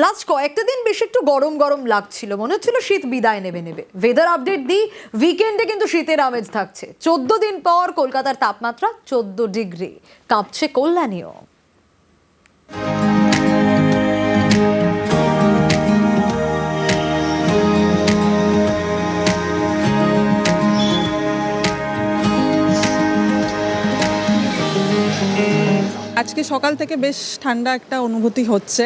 Last কয়েকটা দিন বেশ একটু গরম গরম লাগছিল, মনে হচ্ছিল শীত বিদায় নেবে। ওয়েদার আপডেট দিই, উইকেন্ডে কিন্তু শীতের আমেজ থাকছে। 14 দিন পর কলকাতার তাপমাত্রা 14 ডিগ্রি, কাঁপছে কল্যাণীও। আজকে সকাল থেকে বেশ ঠান্ডা একটা অনুভূতি হচ্ছে,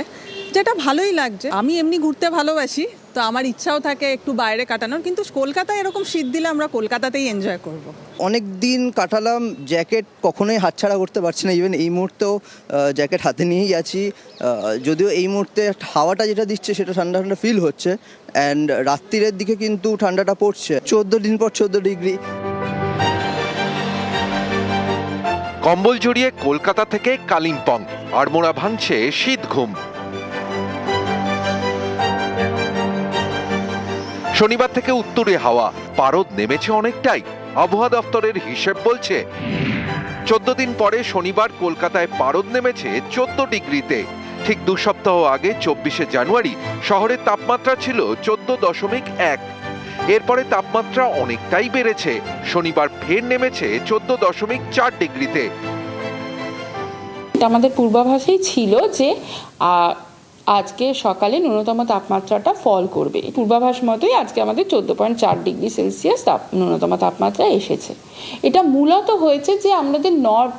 যেটা ভালোই লাগছে। আমি এমনি ঘুরতে ভালোবাসি, তো আমার ইচ্ছাও থাকে একটু বাইরে কাটানোর, কিন্তু কলকাতায় এরকম শীত দিলে আমরা কলকাতাতেই এনজয় করব। অনেক দিন কাটালাম, জ্যাকেট কখনোই হাতছাড়া করতে পারছি না। ইভেন এই মুহূর্তেও জ্যাকেট হাতে নিয়েই আছি, যদিও এই মুহূর্তে হাওয়াটা যেটা দিচ্ছে সেটা ঠান্ডা ঠান্ডা ফিল হচ্ছে। অ্যান্ড রাত্রিরের দিকে কিন্তু ঠান্ডাটা পড়ছে। 14 দিন পর 14 ডিগ্রি। কম্বল জড়িয়ে কলকাতা থেকে কালিম্পং, আড়মোড়া ভাঙছে শীত ঘুম। শনিবার থেকে উত্তরে হাওয়া, পারদ নেমেছে অনেকটাই। আবহাওয়া দপ্তরের হিসেব বলছে 14 দিন পরে শনিবার কলকাতায় পারদ নেমেছে 14 ডিগ্রিতে। ঠিক 2 সপ্তাহ আগে 24শে জানুয়ারি শহরের তাপমাত্রা ছিল 14.1। এরপরে তাপমাত্রা অনেকটাই বেড়েছে। শনিবার ফের নেমেছে 14.4 ডিগ্রিতে। আমাদের পূর্বাভাসেই ছিল যে আজকে সকালে ন্যূনতম তাপমাত্রাটা ফল করবে। পূর্বাভাস মতোই আজকে আমাদের 14.4 ডিগ্রি সেলসিয়াস ন্যূনতম তাপমাত্রা এসেছে। এটা মূলত হয়েছে যে আমাদের নর্থ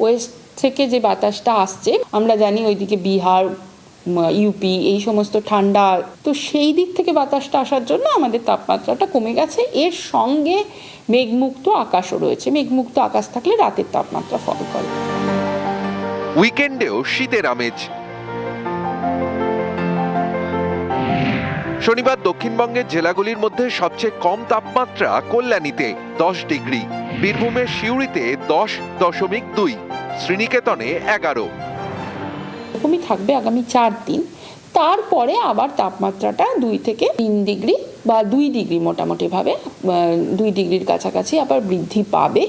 ওয়েস্ট থেকে যে বাতাসটা আসছে, আমরা জানি ওইদিকে বিহার, ইউপি এই সমস্ত ঠান্ডা, তো সেই দিক থেকে বাতাসটা আসার জন্য আমাদের তাপমাত্রাটা কমে গেছে। এর সঙ্গে মেঘমুক্ত আকাশও রয়েছে। মেঘমুক্ত আকাশ থাকলে রাতের তাপমাত্রা ফল করে। উইকেন্ডেও শীতের আমেজ। শনিবার দক্ষিণবঙ্গের জেলাগুলির মধ্যে সবচেয়ে কম তাপমাত্রা কল্যাণীতে 10 ডিগ্রি, বীরভূমের সিউড়িতে 10.2, শ্রীনিকেতনে 11। এরকমই থাকবে আগামী 4 দিন। তারপরে আবার তাপমাত্রাটা 2 থেকে 3 ডিগ্রি বা 2 ডিগ্রি মোটামুটি ভাবে 2 ডিগ্রির কাছাকাছি আবার বৃদ্ধি পাবে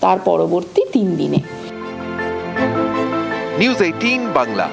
তার পরবর্তী 3 দিনে। নিউজ 18 বাংলা।